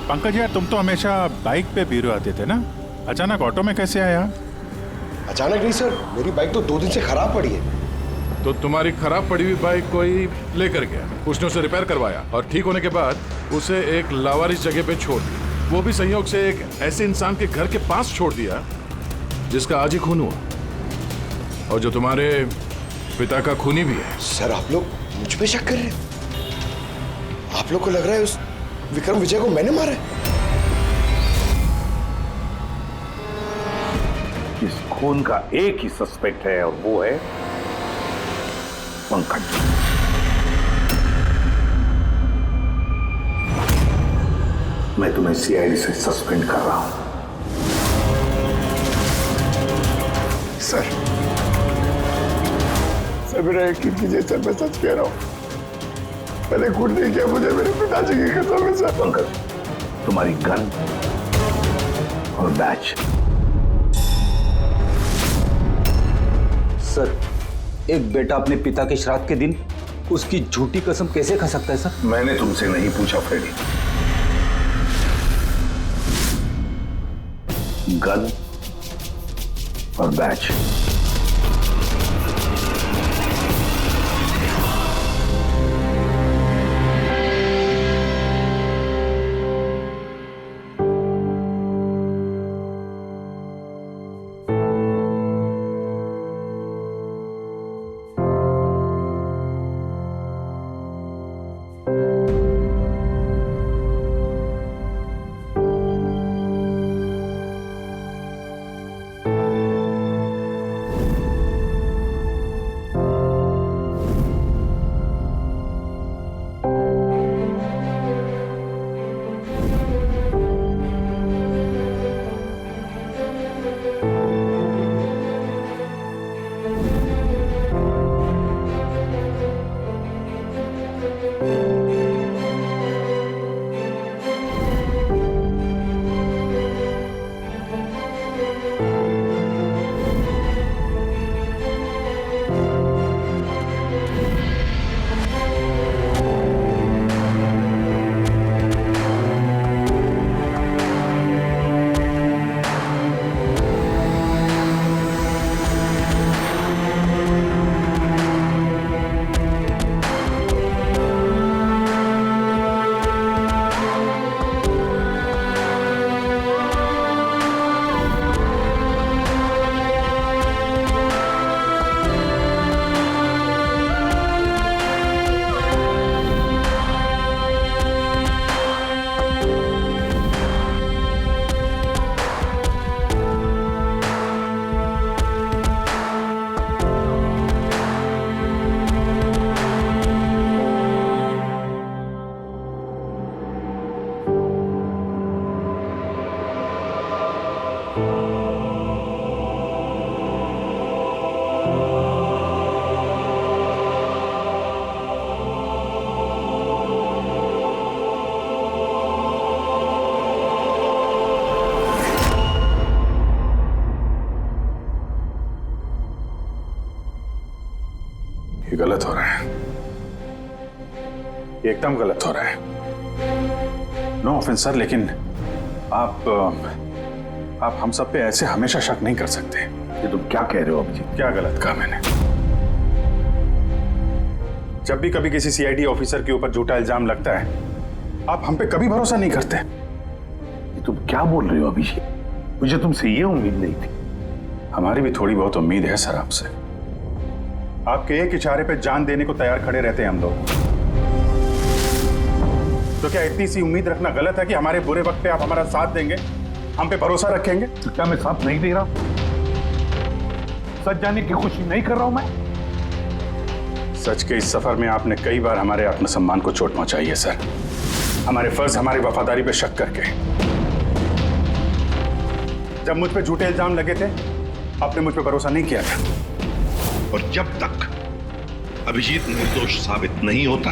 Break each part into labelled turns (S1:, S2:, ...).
S1: पंकज यार, तुम तो हमेशा बाइक पे ब्यूरो आते थे ना, अचानक ऑटो में कैसे आया?
S2: अचानक नहीं सर, मेरी बाइक तो 2 दिन से खराब पड़ी है।
S3: तो तुम्हारी खराब पड़ी हुई बाइक कोई लेकर गया, उसने उसे रिपेयर करवाया और ठीक होने के बाद उसे एक लावारिस जगह पे छोड़ दिया, वो भी संयोग से एक ऐसे इंसान के घर के पास छोड़ दिया जिसका आज ही खून हुआ और जो तुम्हारे पिता का खूनी भी है।
S2: सर आप लोग मुझ पे शक कर रहे हैं? आप लोग को लग रहा है उस विक्रम विजय को मैंने मारा है?
S4: इस खून का एक ही सस्पेक्ट है और वो है पंकज। मैं तुम्हें सीआईडी से सस्पेंड कर रहा हूं।
S2: सर मेरा यकीन कीजिए सर, मैं सच कह रहा हूं, मैंने खून नहीं किया, मुझे मेरे पिताजी की कसम है सर।
S4: पंकज, तुम्हारी गन और बैच।
S5: सर, एक बेटा अपने पिता के श्राद्ध के दिन उसकी झूठी कसम कैसे खा सकता है सर?
S4: मैंने तुमसे नहीं पूछा फ्रेडी। गन और बैच।
S1: ये गलत हो रहा है, एकदम गलत हो रहा है। नो ऑफेंस सर, लेकिन आप हम सब पे ऐसे हमेशा शक नहीं कर सकते।
S4: ये तुम क्या कह रहे हो अभिजीत?
S1: क्या गलत कहा मैंने? जब भी कभी किसी सीआईडी ऑफिसर के ऊपर झूठा इल्जाम लगता है, आप हम पे कभी भरोसा नहीं करते।
S4: ये तुम क्या बोल रहे हो अभिजीत? मुझे तुमसे ये उम्मीद नहीं थी।
S1: हमारी भी थोड़ी बहुत उम्मीद है सर आपसे। आपके एक इशारे पे जान देने को तैयार खड़े रहते हैं हम लोग। तो क्या इतनी सी उम्मीद रखना गलत है कि हमारे बुरे वक्त पे आप हमारा साथ देंगे, हम पे भरोसा रखेंगे?
S4: तो क्या मैं साथ नहीं दे रहा? सच जाने की कोशिश नहीं कर रहा हूं मैं?
S1: सच के इस सफर में आपने कई बार हमारे आत्मसम्मान को चोट पहुंचाई है सर, हमारे फर्ज, हमारी वफादारी पे शक करके। जब मुझ पे झूठे इल्जाम लगे थे, आपने मुझ पे भरोसा नहीं किया था।
S6: और जब तक अभिजीत निर्दोष साबित नहीं होता,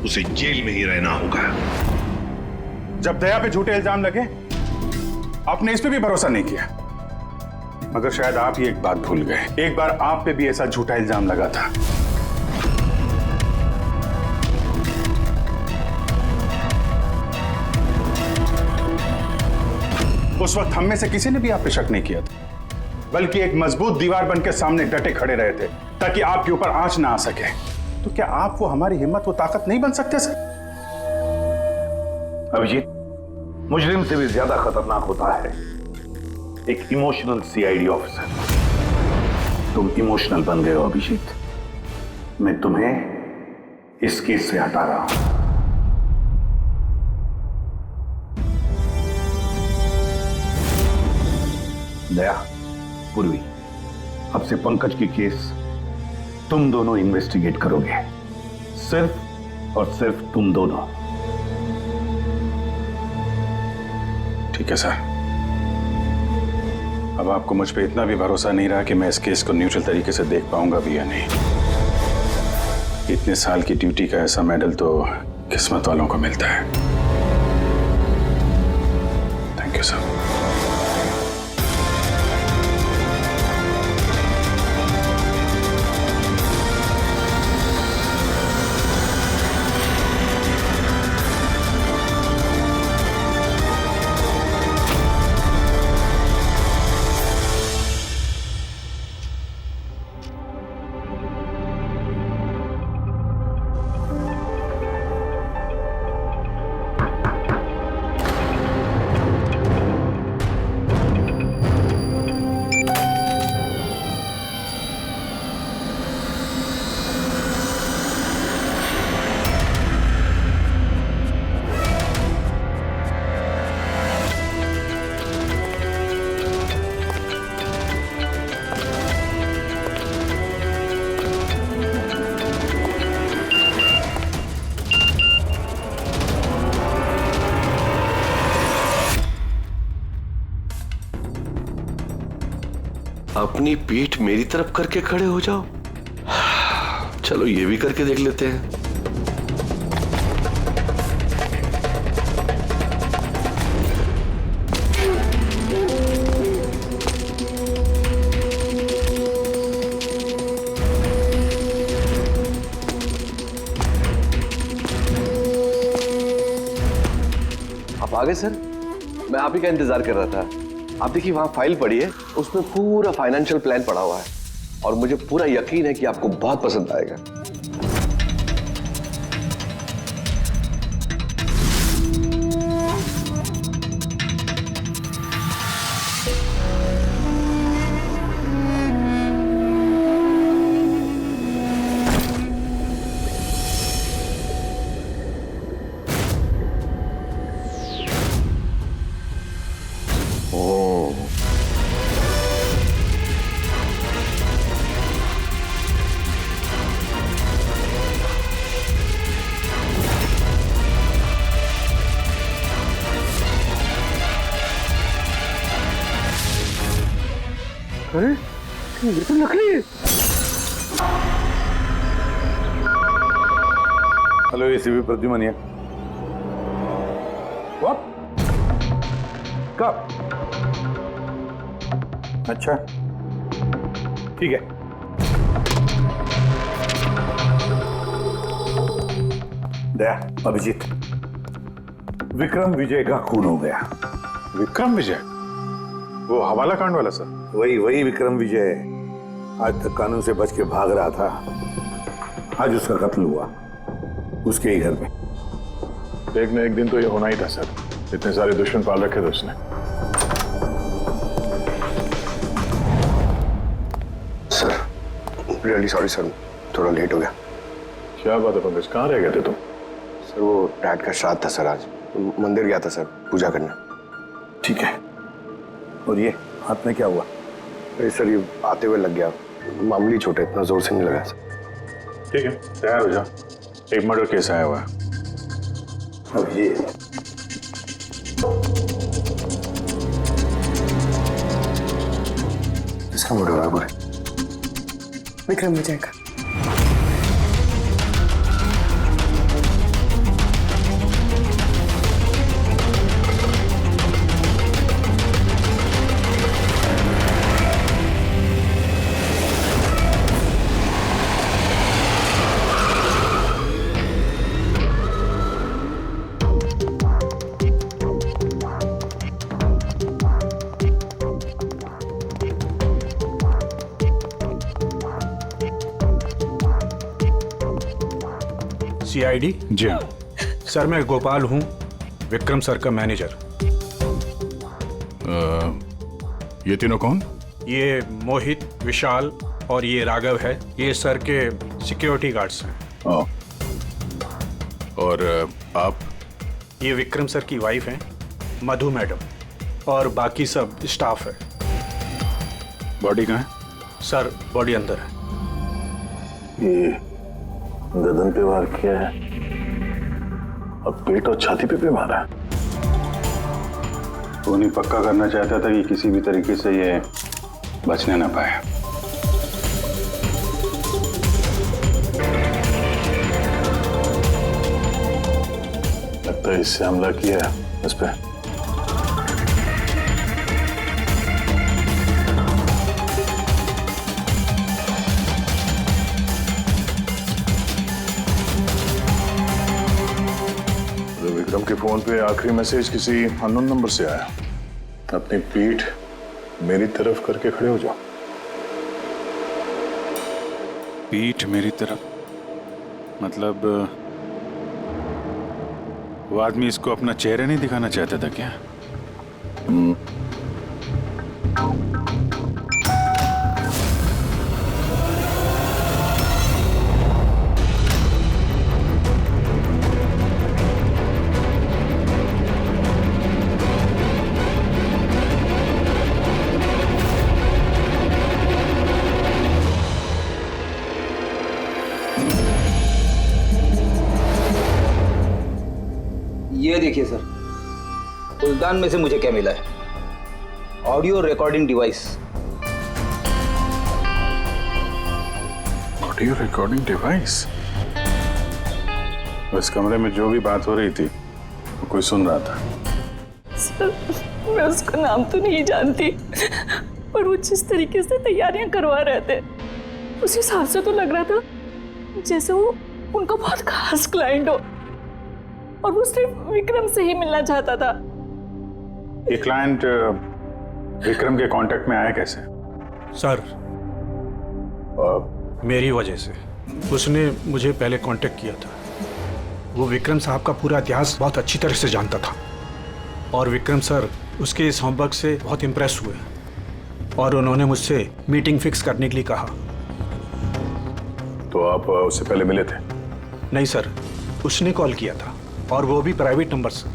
S6: उसे जेल में ही रहना होगा।
S1: जब दया पे झूठे इल्जाम लगे, आपने इस पे भी भरोसा नहीं किया। मगर शायद आप ही एक बात भूल गए, एक बार आप पे भी ऐसा झूठा इल्जाम लगा था। उस वक्त हम में से किसी ने भी आप पे शक नहीं किया था, बल्कि एक मजबूत दीवार बनकर सामने डटे खड़े रहे थे ताकि आपके ऊपर आंच ना आ सके। तो क्या आप वो हमारी हिम्मत, वो ताकत नहीं बन सकते सर?
S4: अभिजीत, मुजरिम से भी ज्यादा खतरनाक होता है एक इमोशनल सीआईडी ऑफिसर। तुम इमोशनल बन गए हो अभिजीत। मैं तुम्हें इस केस से हटा रहा हूं। दया, पूर्वी, अब से पंकज की केस तुम दोनों इन्वेस्टिगेट करोगे, सिर्फ और सिर्फ तुम दोनों।
S1: ठीक है सर। अब आपको मुझ पे इतना भी भरोसा नहीं रहा कि मैं इस केस को न्यूट्रल तरीके से देख पाऊंगा भी या नहीं। इतने साल की ड्यूटी का ऐसा मेडल तो किस्मत वालों को मिलता है। Thank you sir.
S7: अपनी पीठ मेरी तरफ करके खड़े हो जाओ। चलो ये भी करके देख लेते हैं।
S8: आप आ गए सर? मैं आप ही का इंतजार कर रहा था। आप देखिए वहां फाइल पड़ी है, उसमें पूरा फाइनेंशियल प्लान पड़ा हुआ है और मुझे पूरा यकीन है कि आपको बहुत पसंद आएगा। अरे ये तो नकली है।
S4: हेलो एसीपी प्रद्युमन है। व्हाट? कब? अच्छा ठीक है। दया, अभिजीत, विक्रम विजय का खून हो गया।
S1: विक्रम विजय? वो हवाला कांड वाला सर?
S4: वही विक्रम विजय आज तक कानून से बच के भाग रहा था। आज उसका कत्ल हुआ उसके ही घर में।
S3: एक न एक दिन तो ये होना ही था सर। इतने सारे दुश्मन पाल रखे थे उसने।
S8: सर रियली सॉरी सर, थोड़ा लेट हो गया।
S3: क्या बात है पंकज, कहाँ रह गए थे तुम?
S8: सर वो डैड का श्राद्ध था सर, आज मंदिर गया था सर पूजा करने।
S4: ठीक है। और ये हाथ में क्या हुआ?
S8: अरे सर ये आते हुए लग गया, मामूली चोट है, इतना जोर से नहीं लगा सर।
S1: ठीक है, तैयार हो जाओ। एक मर्डर केस आया हुआ है।
S4: अब ये
S8: इसका मर्डर है बुरे
S9: विक्रम विजय का।
S10: सीआईडी?
S1: जी हाँ।
S10: सर मैं गोपाल हूँ, विक्रम सर का मैनेजर।
S3: ये तीनों कौन?
S10: ये मोहित, विशाल और ये राघव है। ये सर के सिक्योरिटी गार्ड्स हैं।
S3: और आप?
S10: ये विक्रम सर की वाइफ हैं, मधु मैडम, और बाकी सब स्टाफ है।
S1: बॉडी कहाँ है?
S10: सर बॉडी अंदर है।
S4: ये गर्दन पे वार किया है और पेट और छाती पे भी मारा है।
S1: वो नहीं पक्का करना चाहता था कि किसी भी तरीके से ये बचने ना पाए।
S4: लगता है इससे हमला किया है इस पे। विक्रम के फोन पे आखिरी मैसेज किसी अननोन नंबर से आया। अपनी पीठ मेरी तरफ करके खड़े हो जाओ।
S1: पीठ मेरी तरफ? मतलब वो आदमी इसको अपना चेहरा नहीं दिखाना चाहता था क्या?
S5: ये देखिए सर, फुलदान में से मुझे क्या मिला है? Audio recording device.
S1: Audio recording device? इस कमरे में जो भी बात हो रही थी वो कोई सुन रहा था।
S9: सर मैं उसका नाम तो नहीं जानती, पर वो जिस तरीके से तैयारियां करवा रहे थे उस हिसाब से तो लग रहा था जैसे वो उनका बहुत खास क्लाइंट हो और वो सिर्फ विक्रम से ही मिलना चाहता था।
S1: ये क्लाइंट विक्रम के कांटेक्ट में आया कैसे?
S10: सर मेरी वजह से। उसने मुझे पहले कांटेक्ट किया था। वो विक्रम साहब का पूरा इतिहास बहुत अच्छी तरह से जानता था और विक्रम सर उसके इस होमवर्क से बहुत इम्प्रेस हुए और उन्होंने मुझसे मीटिंग फिक्स करने के लिए कहा।
S4: तो आप उससे पहले मिले थे?
S10: नहीं सर, उसने कॉल किया था और वो भी प्राइवेट नंबर से।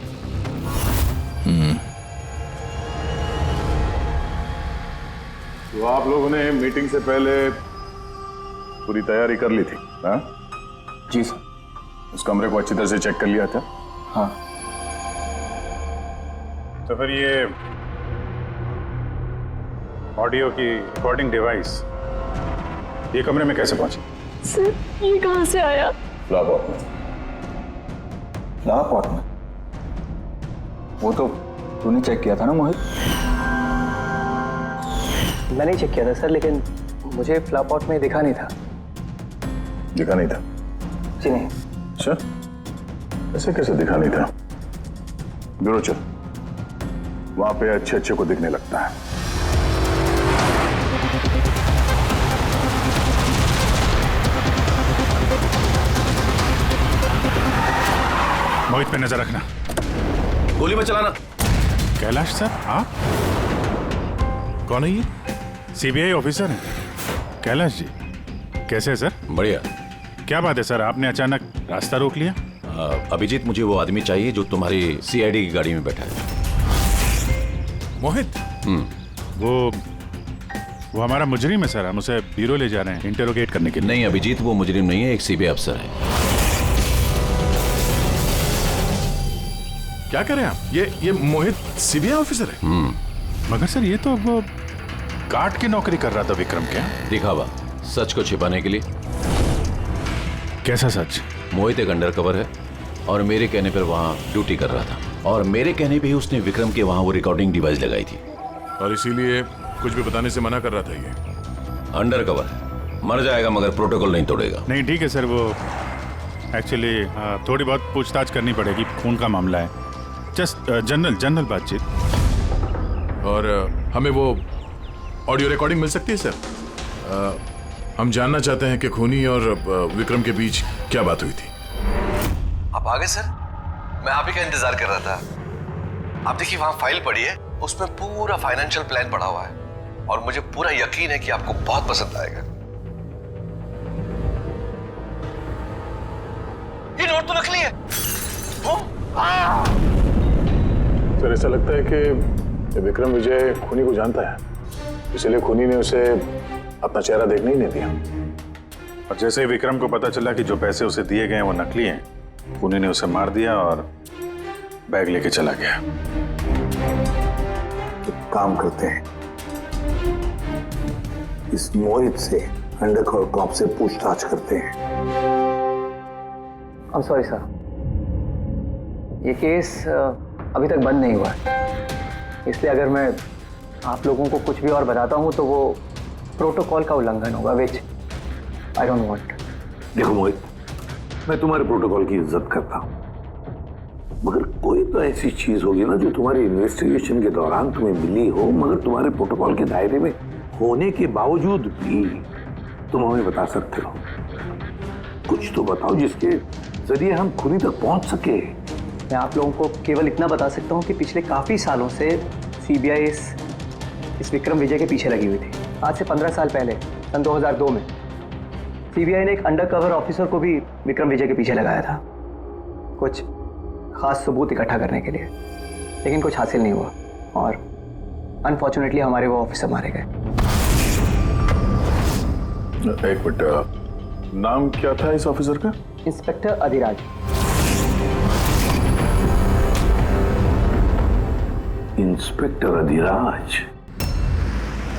S4: तो आप लोगों ने मीटिंग से पहले पूरी तैयारी कर ली थी? हाँ
S5: जी सर।
S4: उस कमरे को अच्छी तरह से चेक कर लिया था?
S5: हाँ।
S1: तो फिर ये ऑडियो की रिकॉर्डिंग डिवाइस ये कमरे में कैसे पहुंची?
S9: सर ये कहाँ से आया?
S4: फ्लावर में।
S5: फ्लावर पॉट में? वो तो तूने चेक किया था ना मोहित?
S11: मैंने चेक किया था सर, लेकिन मुझे फ्लावर पॉट में दिखा नहीं था।
S4: दिखा नहीं था?
S11: जी नहीं।
S4: अच्छा, ऐसे कैसे दिखा नहीं था? ब्यूरो चल, वहां पे अच्छे अच्छे को दिखने लगता है।
S1: मोहित पे नजर रखना।
S7: गोली में चलाना।
S1: कैलाश सर आप?
S3: कौन है ये?
S1: सीबीआई ऑफिसर हैं कैलाश जी। कैसे है सर?
S12: बढ़िया।
S1: क्या बात है सर, आपने अचानक रास्ता रोक लिया?
S12: अभिजीत, मुझे वो आदमी चाहिए जो तुम्हारी सीआईडी की गाड़ी में बैठा है।
S3: मोहित?
S1: वो हमारा मुजरिम है सर, हम उसे ब्यूरो ले जा रहे हैं इंटरोगेट करने के लिए।
S12: नहीं अभिजीत, वो मुजरिम नहीं है, एक सीबीआई अफसर है।
S3: क्या करें आप? ये मोहित सीबीआई ऑफिसर है?
S1: मगर सर ये तो वो गार्ड की नौकरी कर रहा था विक्रम। क्या
S12: दिखावा? सच को छिपाने के लिए।
S1: कैसा सच?
S12: मोहित एक अंडरकवर है और मेरे कहने पर वहाँ ड्यूटी कर रहा था और मेरे कहने पे ही उसने विक्रम के वहाँ वो रिकॉर्डिंग डिवाइस लगाई थी
S3: और इसीलिए कुछ भी बताने से मना कर रहा था। ये
S12: अंडरकवर है, मर जाएगा मगर प्रोटोकॉल नहीं तोड़ेगा।
S1: नहीं ठीक है सर, वो एक्चुअली थोड़ी बहुत पूछताछ करनी पड़ेगी, खून का मामला है। जस्ट जनरल बातचीत।
S3: और हमें वो ऑडियो रिकॉर्डिंग मिल सकती है सर? हम जानना चाहते हैं कि खूनी और विक्रम के बीच क्या बात हुई थी।
S8: आप आ गए सर? मैं आप ही का इंतजार कर रहा था। आप देखिए वहां फाइल पड़ी है, उसमें पूरा फाइनेंशियल प्लान पड़ा हुआ है और मुझे पूरा यकीन है कि आपको बहुत पसंद आएगा। ये नोट तो नकली है।
S2: सर ऐसा लगता है कि विक्रम विजय खूनी को जानता है, इसलिए खूनी ने उसे अपना चेहरा देखने ही नहीं दिया।
S1: और जैसे ही विक्रम को पता चला कि जो पैसे उसे दिए गए हैं वो नकली हैं, खूनी ने उसे मार दिया और बैग लेके चला गया।
S4: तो काम करते हैं, इस मोहित से अंडरकवर कॉप से पूछताछ करते हैं।
S11: आई एम सॉरी सर, ये केस अभी तक बंद नहीं हुआ है, इसलिए अगर मैं आप लोगों को कुछ भी और बताता हूँ तो वो प्रोटोकॉल का उल्लंघन होगा, विच आई डोंट वांट।
S4: देखो मोहित, मैं तुम्हारे प्रोटोकॉल की इज्जत करता हूँ, मगर कोई तो ऐसी चीज होगी ना जो तुम्हारी इन्वेस्टिगेशन के दौरान तुम्हें मिली हो, मगर तुम्हारे प्रोटोकॉल के दायरे में होने के बावजूद भी तुम हमें बता सकते हो। कुछ तो बताओ जिसके जरिए हम खूनी तक पहुंच सके।
S11: मैं आप लोगों को केवल इतना बता सकता हूँ कि पिछले काफ़ी सालों से सीबीआई इस विक्रम विजय के पीछे लगी हुई थी। आज से 15 साल पहले सन 2002 में सीबीआई ने एक अंडरकवर ऑफिसर को भी विक्रम विजय के पीछे लगाया था, कुछ खास सबूत इकट्ठा करने के लिए, लेकिन कुछ हासिल नहीं हुआ और अनफॉर्चुनेटली हमारे वो ऑफिसर मारे गए।
S2: एक मिनट, नाम क्या था इस ऑफिसर का?
S11: इंस्पेक्टर अधिराज।
S4: इंस्पेक्टर अधिराज।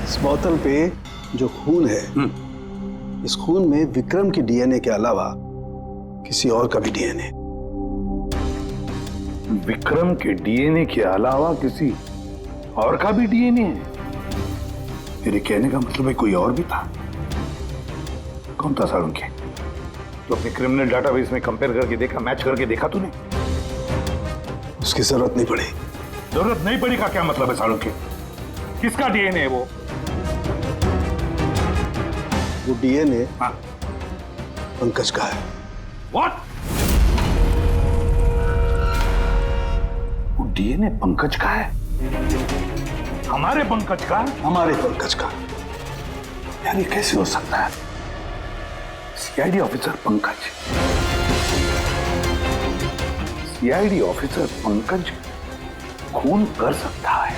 S13: इस बोतल पे जो खून है, इस खून में विक्रम की डीएनए के अलावा किसी और का भी डीएनए।
S4: विक्रम के डीएनए के अलावा किसी और का भी डीएनए है? मेरे कहने का मतलब है कोई और भी था। कौन था सालुंखे? तो अपने क्रिमिनल डाटाबेस में कंपेयर करके देखा, मैच करके देखा तूने?
S13: उसकी जरूरत नहीं पड़ी।
S4: जरूरत नहीं पड़ी का क्या मतलब है सालुंखे? किसका डीएनए है वो?
S13: वो डीएनए पंकज का है।
S4: व्हाट? वो डीएनए पंकज का है? हमारे पंकज का?
S13: हमारे पंकज का।
S4: यार ये कैसे हो सकता है? CID officer Pankaj, CID officer Pankaj खून कर सकता है?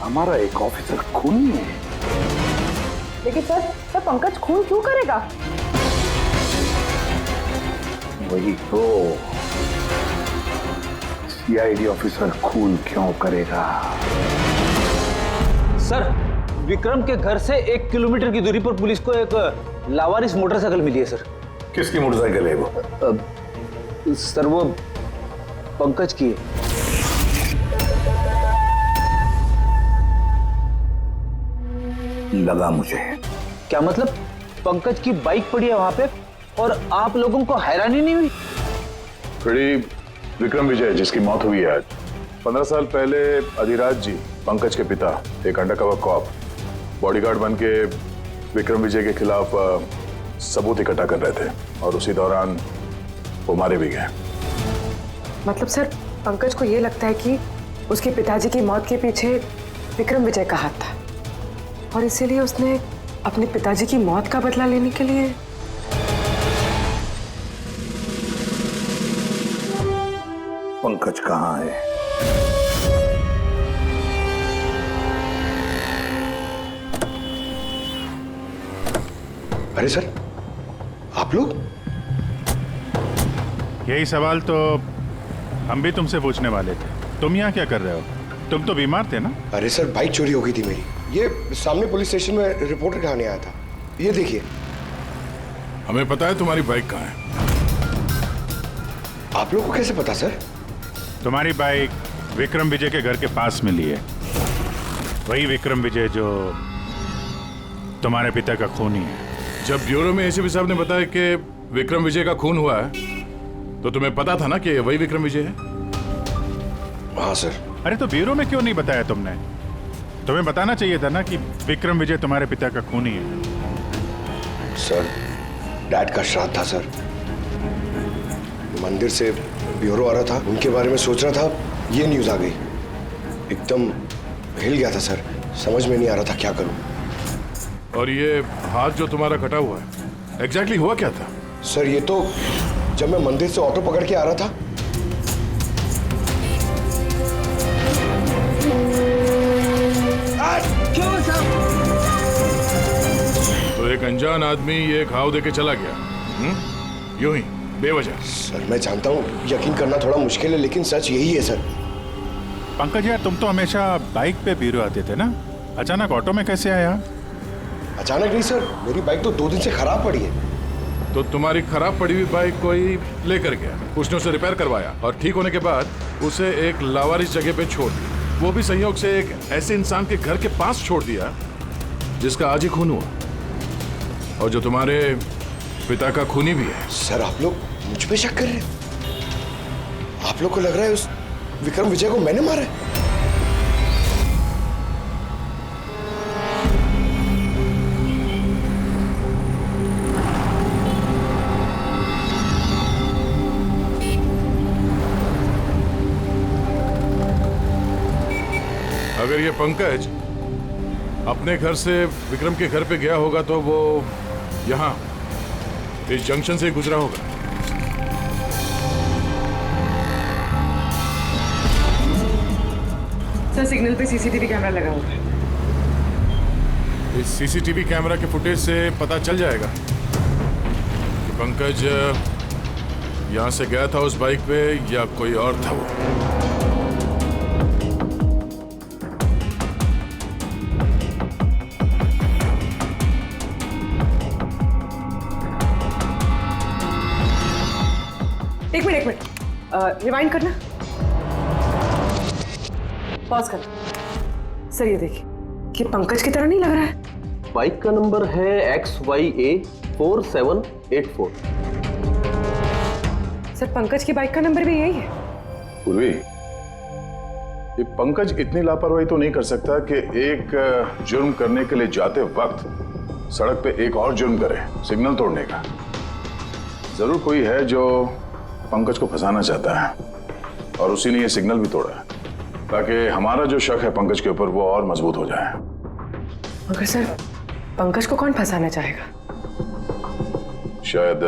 S4: हमारा एक ऑफिसर खूनी है।
S9: लेकिन सर पंकज खून क्यों करेगा?
S4: वही तो, सीआईडी ऑफिसर खून क्यों करेगा?
S5: सर, विक्रम के घर से 1 किलोमीटर की दूरी पर पुलिस को एक लावारिस मोटरसाइकिल मिली है सर।
S4: किसकी मोटरसाइकिल है वो?
S5: सर वो पंकज की है।
S4: लगा मुझे।
S5: क्या मतलब? पंकज की बाइक पड़ी है वहां पे और आप लोगों को हैरानी नहीं हुई?
S2: विक्रम विजय जिसकी मौत हुई है आज, 15 साल पहले अधिराज जी, पंकज के पिता, एक अंडरकवर कॉप, बॉडीगार्ड बन के विक्रम विजय के खिलाफ सबूत इकट्ठा कर रहे थे और उसी दौरान वो मारे भी गए।
S9: मतलब सर पंकज को ये लगता है कि उसके पिताजी की मौत के पीछे विक्रम विजय का हाथ था और इसीलिए उसने अपने पिताजी की मौत का बदला लेने के लिए।
S4: पंकज कहाँ है?
S6: अरे सर, आप लोग?
S1: यही सवाल तो हम भी तुमसे पूछने वाले थे। तुम यहाँ क्या कर रहे हो? तुम तो बीमार थे ना?
S6: अरे सर, बाइक चोरी हो गई थी मेरी। ये सामने पुलिस स्टेशन में रिपोर्टर कराने आया था। ये देखिए।
S3: हमें पता है तुम्हारी बाइक कहाँ है।
S6: आप लोगों को कैसे पता सर?
S1: तुम्हारी बाइक विक्रम विजय के घर के पास मिली है। वही विक्रम विजय जो तुम्हारे पिता का खूनी है।
S3: जब ब्यूरो में एसीपी साहब ने बताया कि विक्रम विजय का खून हुआ है तो तुम्हें पता था ना कि वही विक्रम विजय है?
S6: हाँ सर।
S1: अरे तो ब्यूरो में क्यों नहीं बताया तुमने? तुम्हें बताना चाहिए था ना कि विक्रम विजय तुम्हारे पिता का खूनी है।
S6: सर, डैड का श्राद्ध था सर।
S14: मंदिर से ब्यूरो आ रहा था, उनके बारे में सोच रहा था, ये न्यूज आ गई। एकदम हिल गया था सर, समझ में नहीं आ रहा था क्या करूं।
S3: और ये हाथ जो तुम्हारा कटा हुआ है, एग्जैक्टली हुआ क्या था?
S14: सर ये तो जब मैं मंदिर से ऑटो पकड़ के आ रहा था,
S3: तो एक अनजान आदमी ये घाव देके चला गया, यूं ही बेवजह।
S14: सर मैं जानता हूँ यकीन करना थोड़ा मुश्किल है, लेकिन सच यही है सर।
S1: पंकज यार, तुम तो हमेशा बाइक पे ब्यूरो आते थे ना, अचानक ऑटो में कैसे आया?
S14: अचानक नहीं सर, मेरी बाइक तो 2 दिन से खराब पड़ी है।
S3: तो तुम्हारी खराब पड़ी हुई बाइक कोई लेकर गया, उसने उसे रिपेयर करवाया और ठीक होने के बाद उसे एक लावारिस जगह पे छोड़ दिया। वो भी संयोग से एक ऐसे इंसान के घर के पास छोड़ दिया जिसका आज ही खून हुआ, और जो तुम्हारे पिता का खूनी भी है।
S14: सर आप लोग मुझ पे शक कर रहे हैं? आप लोग को लग रहा है उस विक्रम विजय को मैंने मारा है?
S3: अगर ये पंकज अपने घर से विक्रम के घर पे गया होगा तो वो यहाँ इस जंक्शन से ही गुजरा होगा।
S15: सर सिग्नल पे सीसीटीवी कैमरा लगा हुआ है।
S3: इस सीसीटीवी कैमरा के फुटेज से पता चल जाएगा कि पंकज यहाँ से गया था उस बाइक पे या कोई और था वो।
S15: एक मिनट रिवाइंड करना, पॉज कर। सर ये देखिए, कि पंकज की तरह नहीं लग रहा है।
S8: बाइक का नंबर है XYA 4784।
S15: सर पंकज की बाइक का नंबर भी यही है।
S2: पूर्वी, ये पंकज इतनी लापरवाही तो नहीं कर सकता कि एक जुर्म करने के लिए जाते वक्त सड़क पे एक और जुर्म करे, सिग्नल तोड़ने का। जरूर कोई है जो पंकज को फंसाना चाहता है और उसी ने ये सिग्नल भी तोड़ा है ताकि हमारा जो शक है पंकज के ऊपर वो और मजबूत हो जाए।
S15: मगर सर पंकज को कौन फंसाना चाहेगा?
S2: शायद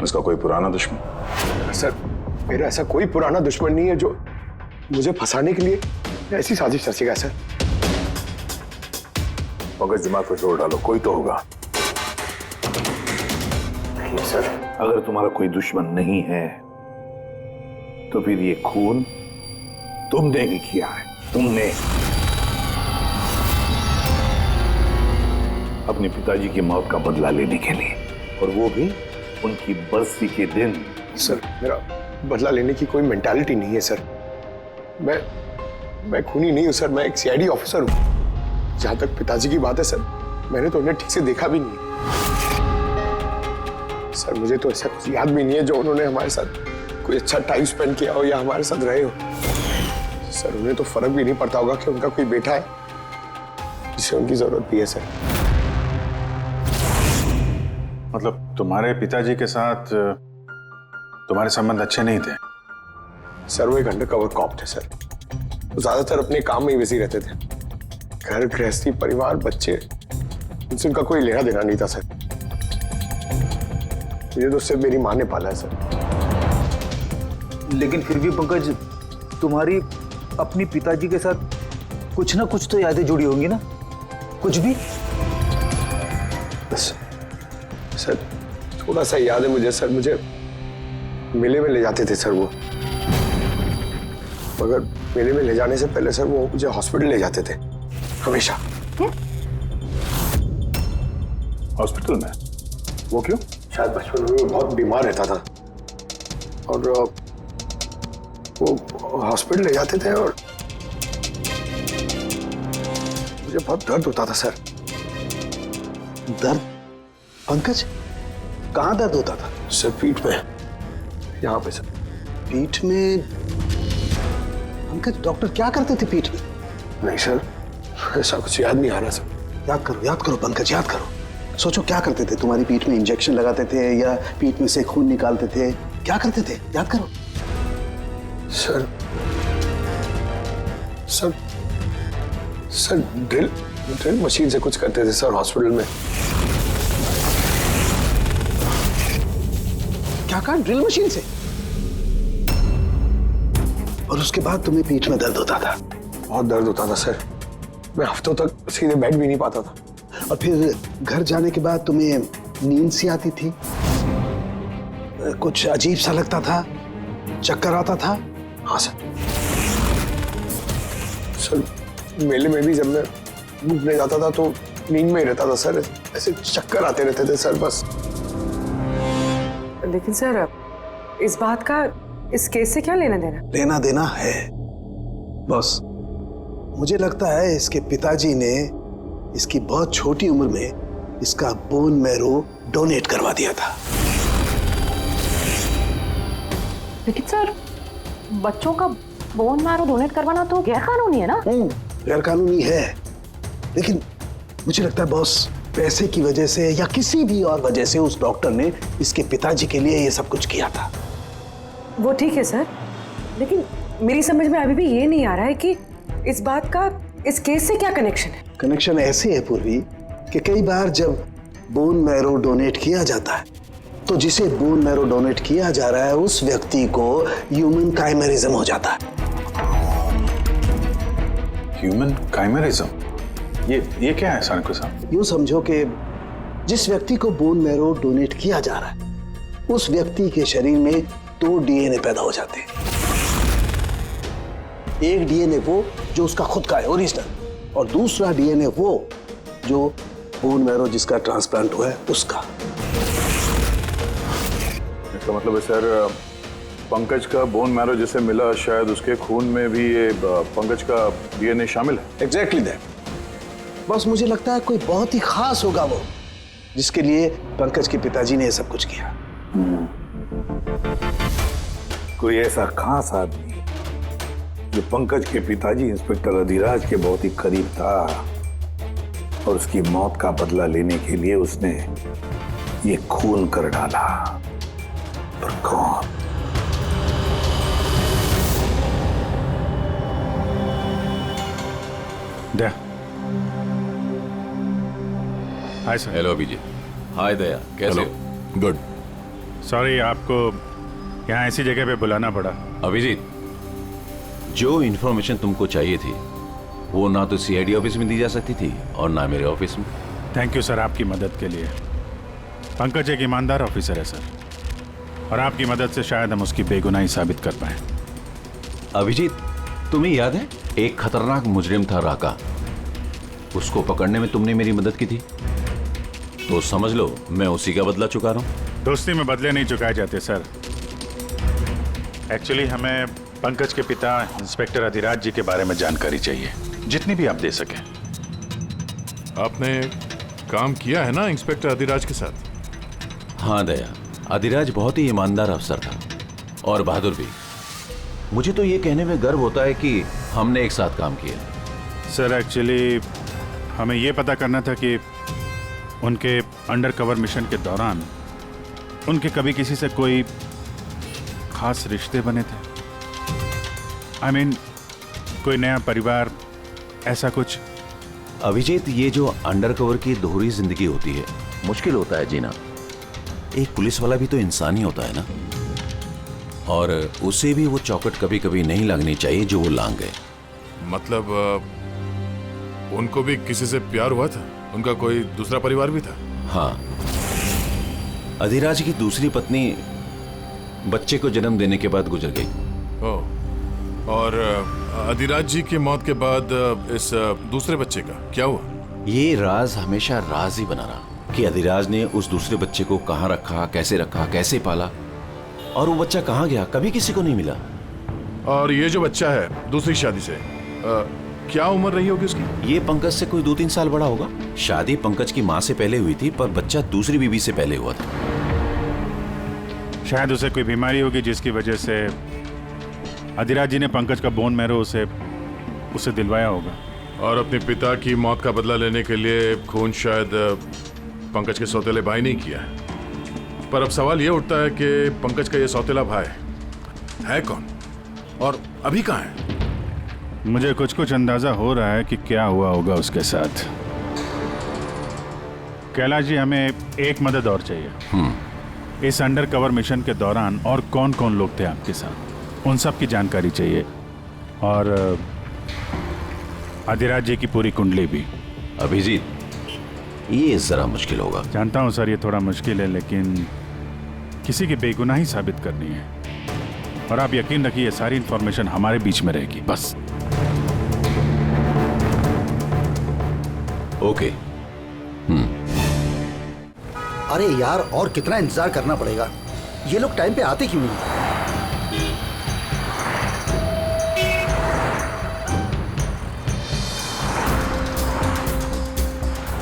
S2: इसका कोई पुराना दुश्मन।
S14: सर मेरा ऐसा कोई पुराना दुश्मन नहीं है जो मुझे फंसाने के लिए ऐसी साजिश रचेगा। सर
S2: पंकज दिमाग पर जोर डालो, कोई तो होगा।
S4: नहीं सर, अगर तुम्हारा कोई दुश्मन नहीं है तो फिर ये खून तुमने ही किया है। तुमने अपने पिताजी की मौत का बदला लेने के लिए, और वो भी उनकी बरसी के दिन।
S14: सर मेरा बदला लेने की कोई मेंटालिटी नहीं है सर। मैं खूनी नहीं हूं सर, मैं एक CID ऑफिसर हूं। जहां तक पिताजी की बात है सर, मैंने तो उन्हें ठीक से देखा भी नहीं। सर मुझे तो ऐसा कुछ याद भी नहीं है जो उन्होंने हमारे साथ कोई अच्छा टाइम स्पेंड किया हो या हमारे साथ रहे हो। सर उन्हें तो फर्क भी नहीं पड़ता होगा कि उनका कोई बेटा है जिसे उनकी जरूरत भी है। सर
S1: मतलब तुम्हारे पिताजी के साथ तुम्हारे संबंध अच्छे नहीं थे?
S14: सर वो एक अंडरकवर कॉप थे सर, वो ज्यादातर अपने काम में ही बिजी रहते थे। घर गृहस्थी परिवार बच्चे उनसे उनका कोई लेना देना नहीं था सर। मुझे तो सिर्फ मेरी माँ ने पाला है सर।
S5: लेकिन फिर भी पंकज, तुम्हारी अपनी पिताजी के साथ कुछ ना कुछ तो यादें जुड़ी होंगी ना? कुछ भी?
S14: बस सर थोड़ा सा याद है मुझे सर, मुझे मेले में ले जाते थे सर वो, मगर मेले में ले जाने से पहले सर वो मुझे हॉस्पिटल ले जाते थे हमेशा।
S2: हॉस्पिटल में? वो क्यों?
S14: शायद बचपन में बहुत बीमार रहता था और वो हॉस्पिटल ले जाते थे और मुझे बहुत दर्द होता था सर।
S13: दर्द? पंकज कहाँ दर्द होता था?
S14: सर पीठ में, यहाँ पे सर।
S13: पीठ में? पंकज डॉक्टर क्या करते थे पीठ में?
S14: नहीं सर ऐसा कुछ याद नहीं आ रहा सर।
S13: याद करो पंकज, याद करो। सोचो क्या करते थे? तुम्हारी पीठ में इंजेक्शन लगाते थे या पीठ में से खून निकालते थे क्या करते थे, याद करो।
S14: Sir sir sir drill machine से कुछ करते थे सर हॉस्पिटल में।
S13: क्या कहा? ड्रिल मशीन से? और उसके बाद तुम्हें पीठ में दर्द होता था?
S14: बहुत दर्द होता था सर, मैं हफ्तों तक सीधे बैठ भी नहीं पाता था।
S13: और फिर घर जाने के बाद तुम्हें नींद सी आती थी, कुछ अजीब सा लगता था, चक्कर आता था?
S14: हाँ सर। सर मेले में भी जब मैं घूमने जाता था तो नींद में ही रहता था सर, ऐसे चक्कर आते रहते थे सर बस।
S15: लेकिन सर इस बात का इस केस से क्या लेना देना?
S13: लेना देना है बॉस। मुझे लगता है इसके पिताजी ने इसकी बहुत छोटी उम्र में इसका बोन मैरो डोनेट करवा दिया था।
S9: लेकिन सर बच्चों का बोन मैरो डोनेट करवाना तो गैर कानूनी है ना?
S13: गैर कानूनी है, लेकिन मुझे लगता है बॉस पैसे की वजह से या किसी भी और वजह से उस डॉक्टर ने इसके पिताजी के लिए ये सब कुछ किया था।
S15: वो ठीक है सर, लेकिन मेरी समझ में अभी भी ये नहीं आ रहा है कि इस बात का इस केस से क्या कनेक्शन है।
S13: कनेक्शन ऐसे है पूर्वी कि कई बार जब बोन मैरो डोनेट किया जाता है तो जिसे बोन मैरो डोनेट किया जा रहा है उस व्यक्ति को ह्यूमन काइमेरिज्म हो जाता है।
S1: ह्यूमन काइमेरिज्म? ये क्या है सानकू साहब?
S13: यूं समझो कि जिस व्यक्ति को बोन मैरो डोनेट किया जा रहा है उस व्यक्ति के शरीर में 2 डीएनए पैदा हो जाते हैं। एक डीएनए वो जो उसका खुद का है, ओरिजिनल, और दूसरा डीएनए वो जो बोन मैरो जिसका ट्रांसप्लांट हुआ है उसका।
S2: इसका मतलब है सर पंकज का बोन मैरो जिसे मिला शायद उसके खून में भी ये पंकज का डीएनए शामिल है।
S13: Exactly that. बस मुझे लगता है कोई बहुत ही खास होगा वो जिसके लिए पंकज के पिताजी ने ये सब कुछ किया।
S4: कोई ऐसा खास आदमी जो पंकज के पिताजी इंस्पेक्टर अधिराज के बहुत ही करीब था और उसकी मौत का बदला लेने के लिए उसने ये खून कर डाला। पर कौन?
S1: Hi sir.
S12: हेलो अभिजीत। हाय दया, कैसे हो?
S3: गुड।
S1: सॉरी आपको यहाँ ऐसी जगह पे बुलाना पड़ा।
S12: अभिजीत, जो इन्फॉर्मेशन तुमको चाहिए थी वो ना तो सीआईडी ऑफिस में दी जा सकती थी और ना मेरे ऑफिस में।
S1: थैंक यू सर आपकी मदद के लिए। पंकज एक ईमानदार ऑफिसर है सर, और आपकी मदद से शायद हम उसकी बेगुनाही साबित कर पाए।
S12: अभिजीत, तुम्हें याद है एक खतरनाक मुजरिम था राका, उसको पकड़ने में तुमने मेरी मदद की थी, तो समझ लो मैं उसी का बदला चुका रहा हूं।
S1: दोस्ती में बदले नहीं चुकाए जाते सर। एक्चुअली हमें पंकज के पिता इंस्पेक्टर अधिराज जी के बारे में जानकारी चाहिए, जितनी भी आप दे सकें।
S3: आपने काम किया है ना इंस्पेक्टर अधिराज के साथ?
S12: हाँ दया, अधिराज बहुत ही ईमानदार अफसर था और बहादुर भी। मुझे तो ये कहने में गर्व होता है कि हमने एक साथ काम किया।
S1: सर एक्चुअली हमें ये पता करना था कि उनके अंडरकवर मिशन के दौरान उनके कभी किसी से कोई खास रिश्ते बने थे। I mean, कोई नया परिवार, ऐसा कुछ।
S12: अभिजीत, ये जो अंडरकवर की दोहरी जिंदगी होती है, मुश्किल होता है जीना। एक पुलिस वाला भी तो इंसान ही होता है ना, और उसे भी वो चौकट कभी कभी नहीं लगनी चाहिए जो वो लांग गए।
S3: मतलब उनको भी किसी से प्यार हुआ था? उनका कोई दूसरा परिवार भी था?
S12: हाँ, अधिराज की दूसरी पत्नी बच्चे को जन्म देने के बाद गुजर गई।
S3: ओह, और अधिराज जी की मौत के बाद इस दूसरे बच्चे का क्या हुआ?
S12: ये राज हमेशा राज ही बना रहा कि अधिराज ने उस दूसरे बच्चे को कहाँ रखा, कैसे पाला, और वो बच्चा कहाँ गया, कभी किसी को नहीं मिला।
S3: और ये जो बच्चा है दूसरी शादी से, क्या उम्र रही होगी उसकी?
S12: ये पंकज से कोई 2-3 साल बड़ा होगा। शादी पंकज की माँ से पहले हुई थी, पर बच्चा दूसरी बीवी से पहले हुआ था।
S1: शायद उसे कोई बीमारी होगी जिसकी वजह से अधिराज जी ने पंकज का बोन मैरो उसे दिलवाया होगा।
S3: और अपने पिता की मौत का बदला लेने के लिए खून शायद पंकज के सौतेले भाई नहीं किया है। पर अब सवाल ये उठता है कि पंकज का ये सौतेला भाई है कौन और अभी कहाँ है?
S1: मुझे कुछ कुछ अंदाजा हो रहा है कि क्या हुआ होगा उसके साथ। कैलाश जी, हमें एक मदद और चाहिए। इस अंडर कवर मिशन के दौरान और कौन कौन लोग थे आपके साथ, उन सब की जानकारी चाहिए, और अधिराज जी की पूरी कुंडली भी।
S12: अभिजीत, ये जरा मुश्किल होगा।
S1: जानता हूं सर, ये थोड़ा मुश्किल है, लेकिन किसी की बेगुनाही साबित करनी है, और आप यकीन रखिए सारी इंफॉर्मेशन हमारे बीच में रहेगी, बस।
S12: ओके।
S16: अरे यार, और कितना इंतजार करना पड़ेगा? ये लोग टाइम पे आते क्यों नहीं?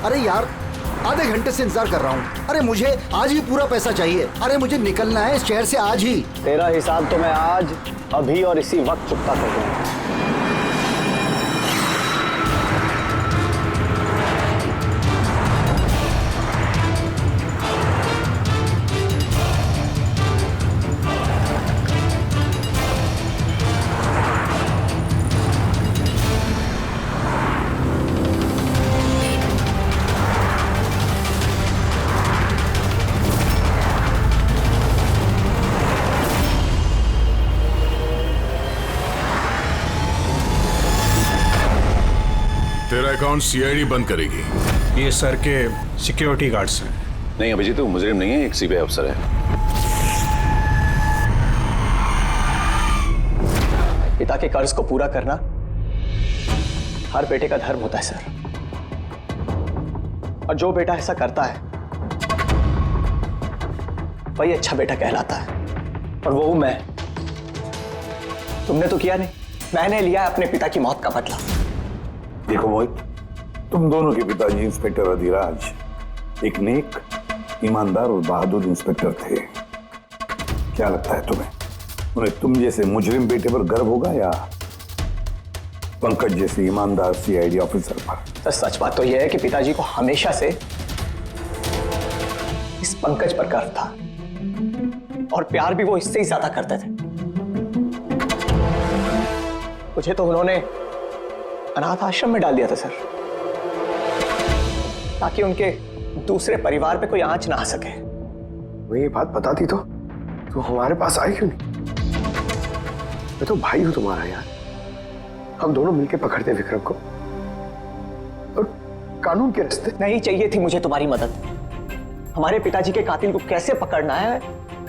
S16: अरे यार, आधे घंटे से इंतजार कर रहा हूँ। अरे मुझे आज ही पूरा पैसा चाहिए। अरे मुझे निकलना है इस शहर से आज ही।
S11: तेरा हिसाब तो मैं आज, अभी और इसी वक्त चुकता कर दूंगा।
S3: तेरा अकाउंट सीआईडी बंद करेगी।
S10: ये सर के सिक्योरिटी गार्ड्स हैं।
S12: नहीं अभिजीत, तो मुजरिम नहीं है, एक सीबीआई अफसर है।
S11: पिता के कर्ज को पूरा करना हर बेटे का धर्म होता है सर, और जो बेटा ऐसा करता है वही अच्छा बेटा कहलाता है, और वो हूं मैं। तुमने तो किया नहीं, मैंने लिया अपने पिता की मौत का बदला।
S4: देखो मोहित, तुम दोनों के पिताजी इंस्पेक्टर अधिराज एक नेक, ईमानदार और बहादुर इंस्पेक्टर थे। क्या लगता है तुम्हें, उन्हें तुम जैसे मुजरिम बेटे पर गर्व होगा या पंकज जैसे ईमानदार सीआईडी ऑफिसर पर?
S11: तो सच बात तो यह है कि पिताजी को हमेशा से इस पंकज पर गर्व था, और प्यार भी वो इससे ही ज्यादा करते थे। मुझे तो उन्होंने अनाथ आश्रम में डाल दिया था सर, ताकि उनके दूसरे परिवार पे कोई आंच ना आ सके।
S14: वो ये बात बताती तो हमारे पास आई क्यों नहीं? मैं तो भाई हूं तुम्हारा यार, हम दोनों मिलके पकड़ते विक्रम को, और कानून के रास्ते।
S11: नहीं चाहिए थी मुझे तुम्हारी मदद। हमारे पिताजी के कातिल को कैसे पकड़ना है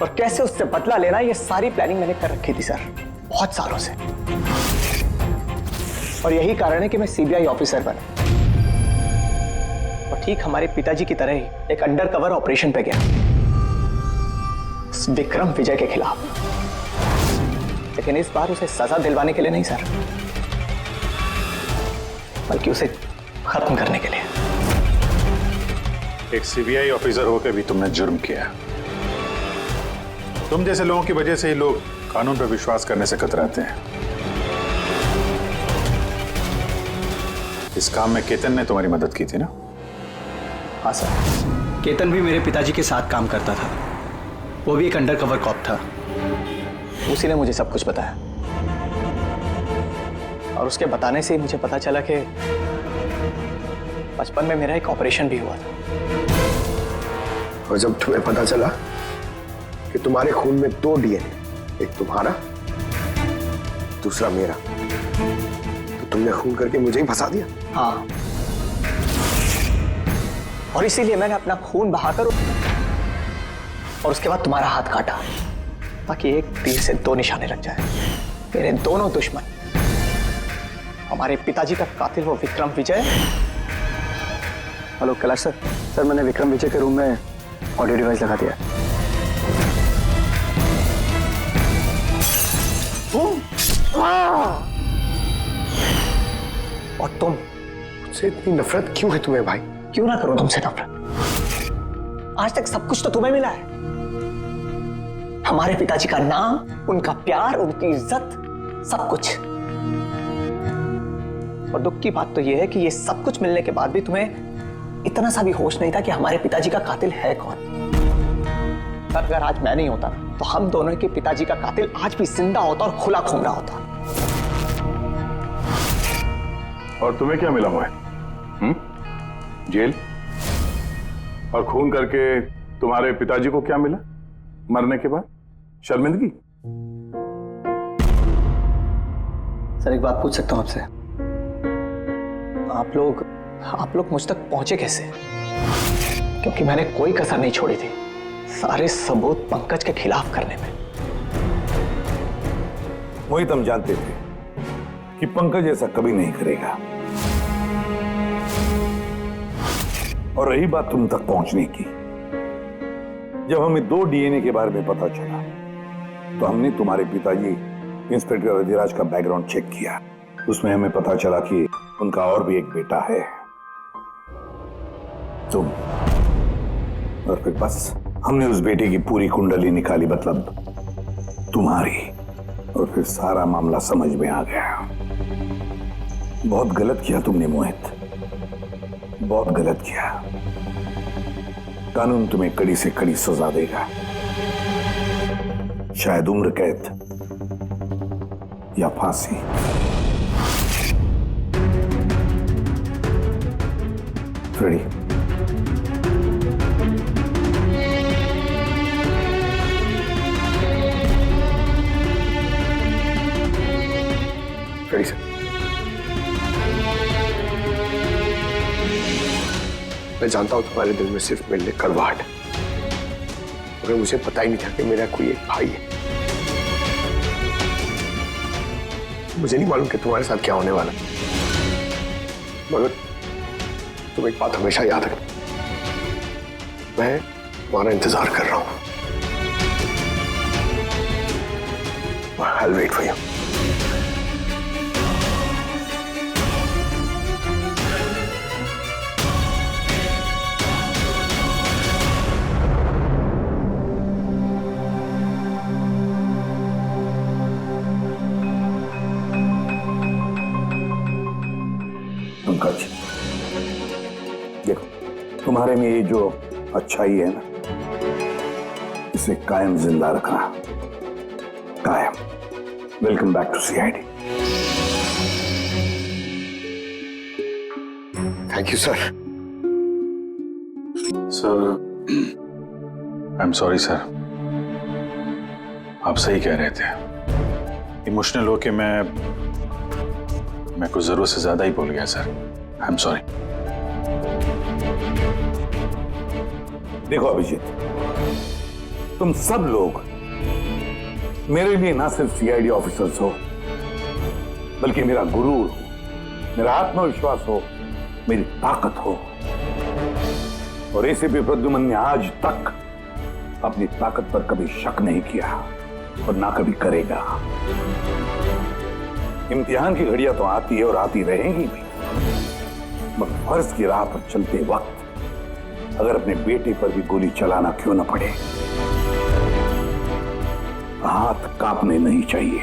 S11: और कैसे उससे बदला लेना है, ये सारी प्लानिंग मैंने कर रखी थी सर, बहुत सालों से। और यही कारण है कि मैं सीबीआई ऑफिसर बना, और ठीक हमारे पिताजी की तरह ही एक अंडरकवर ऑपरेशन पे गया विक्रम विजय के खिलाफ। लेकिन इस बार उसे सजा दिलवाने के लिए नहीं सर, बल्कि उसे खत्म करने के लिए।
S1: एक सीबीआई ऑफिसर होकर भी तुमने जुर्म किया। तुम जैसे लोगों की वजह से ही लोग कानून पर विश्वास करने से कतराते हैं। इस काम में केतन ने तुम्हारी मदद की थी ना?
S11: हाँ सर, केतन भी मेरे पिताजी के साथ काम करता था, वो भी एक अंडरकवर कॉप था। उसी ने मुझे सब कुछ बताया, और उसके बताने से ही मुझे पता चला कि बचपन में मेरा एक ऑपरेशन भी हुआ था।
S14: और जब तुम्हें पता चला कि तुम्हारे खून में 2 डीएनए, एक तुम्हारा दूसरा मेरा, तो तुमने खून करके मुझे ही फंसा दिया।
S11: हाँ, और इसीलिए मैंने अपना खून बहाकर और उसके बाद तुम्हारा हाथ काटा, ताकि एक तीर से 2 निशाने लग जाए। मेरे दोनों दुश्मन, हमारे पिताजी का कातिल वो विक्रम विजय। हेलो कैलाश सर, सर मैंने विक्रम विजय के रूम में ऑडियो डिवाइस लगा दिया। और तुम,
S14: मुझसे इतनी नफरत क्यों है तुम्हें भाई?
S11: क्यों ना करो तुमसे नफरत? आज तक सब कुछ तो तुम्हें मिला है, हमारे पिताजी का नाम, उनका प्यार, उनकी इज्जत, सब कुछ। और दुख की बात तो यह है कि ये सब कुछ मिलने के बाद भी तुम्हें इतना सा भी होश नहीं था कि हमारे पिताजी का कातिल है कौन। सर अगर आज मैं नहीं होता तो हम दोनों के पिताजी का कातिल आज भी जिंदा होता और खुला घूम रहा होता।
S2: और तुम्हें क्या मिला हुआ है? जेल? और खून करके तुम्हारे पिताजी को क्या मिला मरने के बाद? शर्मिंदगी?
S11: सर एक बात पूछ सकता हूं आपसे? आप लोग मुझ तक पहुंचे कैसे? क्योंकि मैंने कोई कसर नहीं छोड़ी थी सारे सबूत पंकज के खिलाफ करने में।
S4: मोहित, हम जानते थे कि पंकज ऐसा कभी नहीं करेगा। और रही बात तुम तक पहुंचने की, जब हमें 2 डीएनए के बारे में पता चला तो हमने तुम्हारे पिताजी इंस्पेक्टर अधिराज का बैकग्राउंड चेक किया। उसमें हमें पता चला कि उनका और भी एक बेटा है, तुम। और फिर बस हमने उस बेटे की पूरी कुंडली निकाली, मतलब तुम्हारी, और फिर सारा मामला समझ में आ गया। बहुत गलत किया तुमने मोहित, बहुत गलत किया। कानून तुम्हें कड़ी से कड़ी सजा देगा, शायद उम्र कैद या फांसी। फ्रेडी,
S14: फ्रेडी सर, मैं जानता हूं तुम्हारे दिल में सिर्फ मेरे लिए कड़वाहट है, मगर मुझे पता ही नहीं था कि मेरा कोई एक भाई है। मुझे नहीं मालूम कि तुम्हारे साथ क्या होने वाला, मगर तुम एक बात हमेशा याद रखना, मैं तुम्हारा इंतजार कर रहा हूं। I'll wait for you.
S4: Pankaj, देखो, तुम्हारे में ये जो अच्छाई है ना, इसे कायम जिंदा रखना, कायम। Welcome back to CID.
S14: Thank you sir.
S1: Sir, I am sorry sir, आप सही कह रहे थे। इमोशनल होके मैं कुछ जरूरत से ज्यादा ही बोल गया सर, आई एम सॉरी।
S4: देखो अभिजीत, तुम सब लोग मेरे लिए ना सिर्फ सीआईडी ऑफिसर्स हो, बल्कि मेरा गुरूर हो, मेरा आत्मविश्वास हो, मेरी ताकत हो। और एसीपी प्रद्युमन ने आज तक अपनी ताकत पर कभी शक नहीं किया और ना कभी करेगा। इम्तिहान की घड़ियां तो आती है और आती रहेंगी भी, मगर फर्ज की राह पर चलते वक्त अगर अपने बेटे पर भी गोली चलाना क्यों न पड़े, हाथ कांपने नहीं चाहिए।